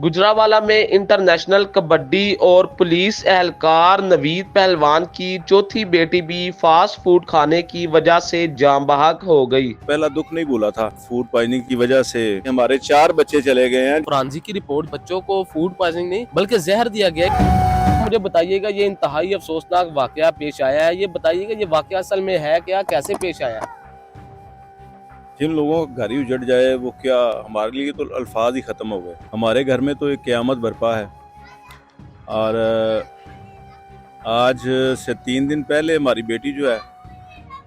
गुजरांवाला में इंटरनेशनल कबड्डी और पुलिस एहलकार नवीद पहलवान की चौथी बेटी भी फास्ट फूड खाने की वजह से जान बहक हो गई। पहला दुख नहीं भूला था। फूड पॉइजनिंग की वजह से हमारे 4 बच्चे चले गए हैं। फॉरेंसिक की रिपोर्ट बच्चों को फूड पॉइजनिंग नहीं बल्कि जहर दिया गया है। मुझे बताइएगा, ये इंतहाई अफसोसनाक वाकया पेश आया है। ये बताइएगा, ये वाकया असल में है क्या, कैसे पेश आया है? जिन लोगों का घर ही उजड़ जाए वो क्या, हमारे लिए तो अल्फाज ही ख़त्म हो गए। हमारे घर में तो एक क़यामत बरपा है। और आज से 3 दिन पहले हमारी बेटी जो है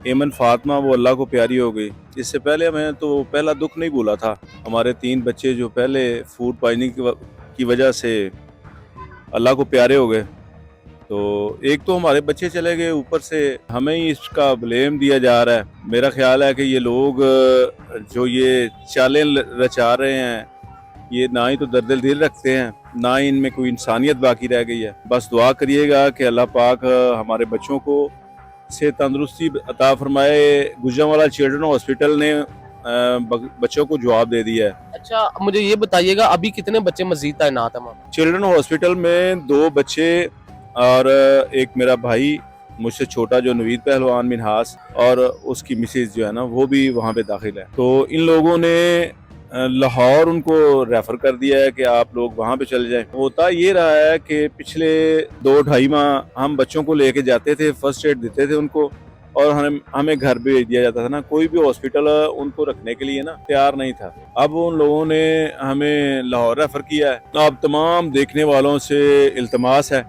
एमन फातिमा, वो अल्लाह को प्यारी हो गई। इससे पहले हमें तो पहला दुख नहीं भूला था। हमारे 3 बच्चे जो पहले फूड पॉइजनिंग की वजह से अल्लाह को प्यारे हो गए, तो एक तो हमारे बच्चे चले गए, ऊपर से हमें ही इसका ब्लेम दिया जा रहा है। मेरा ख्याल है कि ये लोग जो ये चालें रचा रहे हैं, ये ना ही तो दर्द दिल रखते हैं, ना ही इनमें कोई इंसानियत बाकी रह गई है। बस दुआ करिएगा कि अल्लाह पाक हमारे बच्चों को से तंदुरुस्ती अता फरमाए। गुजरांवाला चिल्ड्रन हॉस्पिटल ने बच्चों को जवाब दे दिया है। अच्छा, मुझे ये बताइएगा, अभी कितने बच्चे मजीद तैनात हैं? चिल्ड्रन हॉस्पिटल में 2 बच्चे और एक मेरा भाई मुझसे छोटा जो नवीद पहलवान मिनहास, और उसकी मिसेज जो है ना, वो भी वहाँ पे दाखिल है। तो इन लोगों ने लाहौर उनको रेफर कर दिया है कि आप लोग वहाँ पे चले जाएं। होता ये रहा है कि पिछले 2-2.5 माह हम बच्चों को लेके जाते थे, फर्स्ट एड देते थे उनको, और हमें घर भेज दिया जाता था ना। कोई भी हॉस्पिटल उनको रखने के लिए ना तैयार नहीं था। अब उन लोगों ने हमें लाहौर रेफर किया है। अब तमाम देखने वालों से इल्तमास है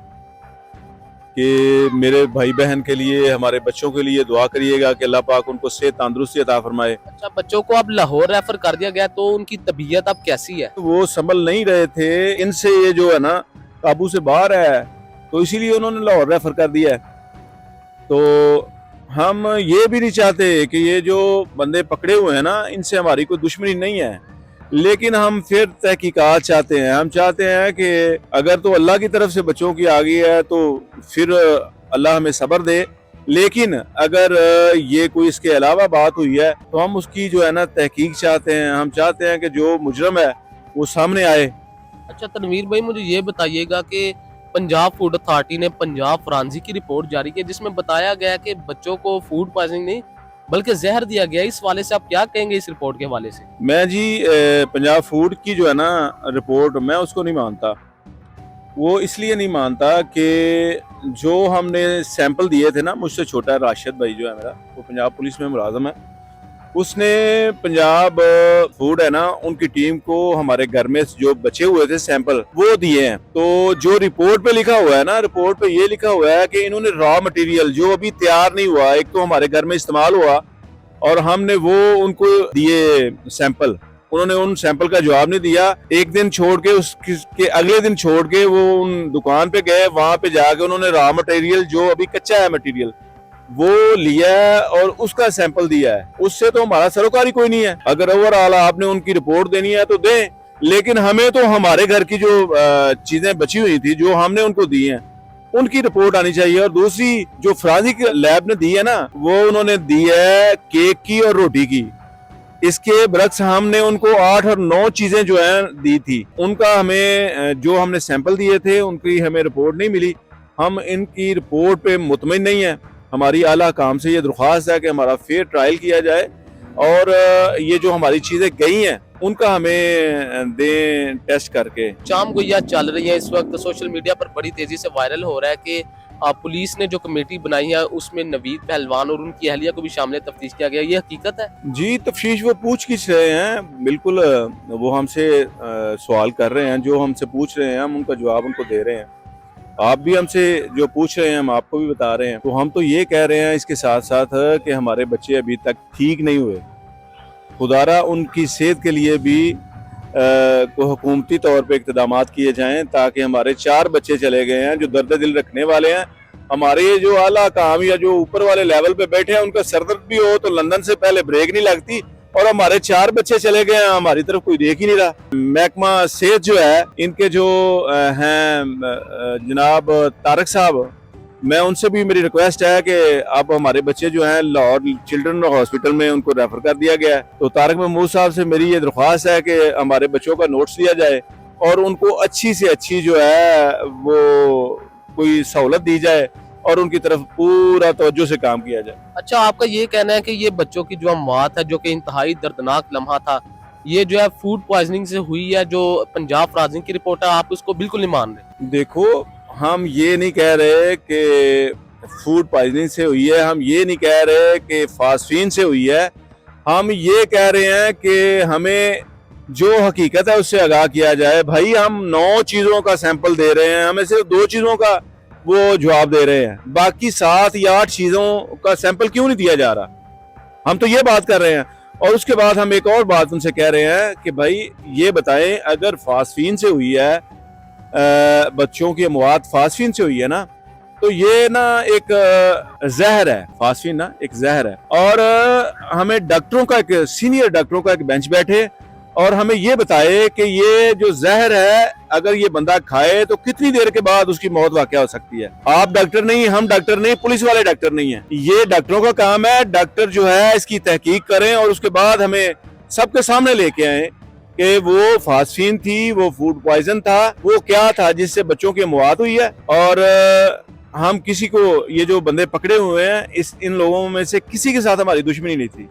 कि मेरे भाई बहन के लिए, हमारे बच्चों के लिए दुआ करिएगा कि अल्लाह पाक उनको सेहत तंदुरुस्ती अता फरमाए। अच्छा, बच्चों को अब लाहौर रेफर कर दिया गया, तो उनकी तबीयत अब कैसी है? वो संभल नहीं रहे थे, इनसे ये जो है ना काबू से बाहर है, तो इसीलिए उन्होंने लाहौर रेफर कर दिया है। तो हम ये भी नहीं चाहते कि ये जो बंदे पकड़े हुए हैं ना, इनसे हमारी कोई दुश्मनी नहीं है, लेकिन हम फिर तहकीकात चाहते हैं। हम चाहते हैं कि अगर तो अल्लाह की तरफ से बच्चों की आ गई है तो फिर अल्लाह हमें सब्र दे, लेकिन अगर ये कोई इसके अलावा बात हुई है तो हम उसकी जो है ना तहकीक चाहते हैं। हम चाहते हैं कि जो मुजरम है वो सामने आए। अच्छा तनवीर भाई, मुझे ये बताइएगा कि पंजाब फूड अथॉरिटी ने पंजाब फॉरेंसिक की रिपोर्ट जारी की, जिसमें बताया गया कि बच्चों को फूड पॉइजनिंग नहीं बल्कि जहर दिया गया। इस वाले से आप क्या कहेंगे, इस रिपोर्ट के हवाले से? मैं जी पंजाब फूड की जो है ना रिपोर्ट, मैं उसको नहीं मानता। वो इसलिए नहीं मानता कि जो हमने सैंपल दिए थे ना, मुझसे छोटा राशिद भाई जो है मेरा, वो पंजाब पुलिस में मुलाजम है, उसने पंजाब फूड है ना, उनकी टीम को हमारे घर में जो बचे हुए थे सैंपल वो दिए हैं। तो जो रिपोर्ट पे लिखा हुआ है ना, रिपोर्ट पे ये लिखा हुआ है कि इन्होंने रॉ मटेरियल जो अभी तैयार नहीं हुआ, एक तो हमारे घर में इस्तेमाल हुआ और हमने वो उनको दिए सैंपल, उन्होंने उन सैंपल का जवाब नहीं दिया। एक दिन छोड़ के उसके अगले दिन छोड़ के वो उन दुकान पे गए, वहां पे जाके उन्होंने रॉ मटेरियल जो अभी कच्चा है मटेरियल वो लिया और उसका सैंपल दिया है। उससे तो हमारा सरोकारी कोई नहीं है। अगर ओवरऑल आपने उनकी रिपोर्ट देनी है तो दें, लेकिन हमें तो हमारे घर की जो चीजें बची हुई थी जो हमने उनको दी हैं उनकी रिपोर्ट आनी चाहिए। और दूसरी जो फॉरेंसिक लैब ने दी है ना, वो उन्होंने दी है केक की और रोटी की। इसके बरक्स हमने उनको 8 और 9 चीजें जो है दी थी, उनका हमें जो हमने सैंपल दिए थे उनकी हमें रिपोर्ट नहीं मिली। हम इनकी रिपोर्ट पे मुतमिन नहीं है। हमारी आला काम से ये दरख्वास्त है कि हमारा फेयर ट्रायल किया जाए और ये जो हमारी चीजें गई हैं उनका हमें दें टेस्ट करके। शाम गोइया चल रही है इस वक्त, सोशल मीडिया पर बड़ी तेजी से वायरल हो रहा है कि पुलिस ने जो कमेटी बनाई है उसमें नवीद पहलवान और उनकी अहलिया को भी शामिल तफ्तीश किया गया। ये हकीकत है? जी, तफ्तीश वो पूछ किस रहे हैं, बिल्कुल वो हमसे सवाल कर रहे हैं, जो हमसे पूछ रहे हैं हम उनका जवाब उनको दे रहे हैं। आप भी हमसे जो पूछ रहे हैं हम आपको भी बता रहे हैं। तो हम तो ये कह रहे हैं इसके साथ साथ कि हमारे बच्चे अभी तक ठीक नहीं हुए। खुदारा उनकी सेहत के लिए भी को हुकूमती तौर पे इक़्तिदामात किए जाएं, ताकि हमारे 4 बच्चे चले गए हैं जो दर्द दिल रखने वाले हैं। हमारे जो आला काम या जो ऊपर वाले लेवल पे बैठे हैं उनका सरदर्द भी हो तो लंदन से पहले ब्रेक नहीं लगती, और हमारे 4 बच्चे चले गए हैं, हमारी तरफ कोई देख ही नहीं रहा। महकमा सेहत जो है, इनके जो हैं जनाब तारक साहब, मैं उनसे भी मेरी रिक्वेस्ट है कि अब हमारे बच्चे जो हैं लाहौर चिल्ड्रन हॉस्पिटल में उनको रेफर कर दिया गया है। तो तारक महमूद साहब से मेरी ये दरख्वास्त है कि हमारे बच्चों का नोट्स लिया जाए और उनको अच्छी से अच्छी जो है वो कोई सहूलत दी जाए और उनकी तरफ पूरा तवज्जो से काम किया जाए। अच्छा, आपका ये कहना है कि ये बच्चों की जो मौत है, जो कि इंतहाई दर्दनाक लम्हा था, ये जो है फूड पॉइजनिंग से हुई है, जो पंजाब फ्रांसी की रिपोर्ट है, आप उसको बिल्कुल नहीं मान रहे? देखो, हम ये नहीं कह रहे कि फूड पॉइजनिंग से हुई है, हम ये नहीं कह रहे कि फास्फीन से हुई है, हम ये कह रहे हैं कि हमें जो हकीकत है उससे आगाह किया जाए। भाई, हम 9 चीज़ों का सैंपल दे रहे हैं, हमें सिर्फ 2 चीज़ों का वो जवाब दे रहे हैं, बाकी 7 या 8 चीज़ों का सैंपल क्यों नहीं दिया जा रहा? हम तो ये बात कर रहे हैं। और उसके बाद हम एक और बात उनसे कह रहे हैं कि भाई ये बताएं, अगर फास्फीन से हुई है, बच्चों की मौत फास्फीन से हुई है ना, तो ये ना एक जहर है। फास्फीन ना एक जहर है। और हमें डॉक्टरों का, एक सीनियर डॉक्टरों का एक बेंच बैठे और हमें ये बताए कि ये जो जहर है, अगर ये बंदा खाए तो कितनी देर के बाद उसकी मौत वाक़या हो सकती है। आप डॉक्टर नहीं, हम डॉक्टर नहीं, पुलिस वाले डॉक्टर नहीं है, ये डॉक्टरों का काम है। डॉक्टर जो है इसकी तहकीक करें और उसके बाद हमें सबके सामने लेके आए कि वो फास्फीन थी, वो फूड पॉइजन था, वो क्या था जिससे बच्चों की मौत हुई है। और हम किसी को, ये जो बंदे पकड़े हुए हैं, इन लोगों में से किसी के साथ हमारी दुश्मनी नहीं थी।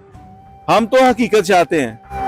हम तो हकीकत चाहते हैं।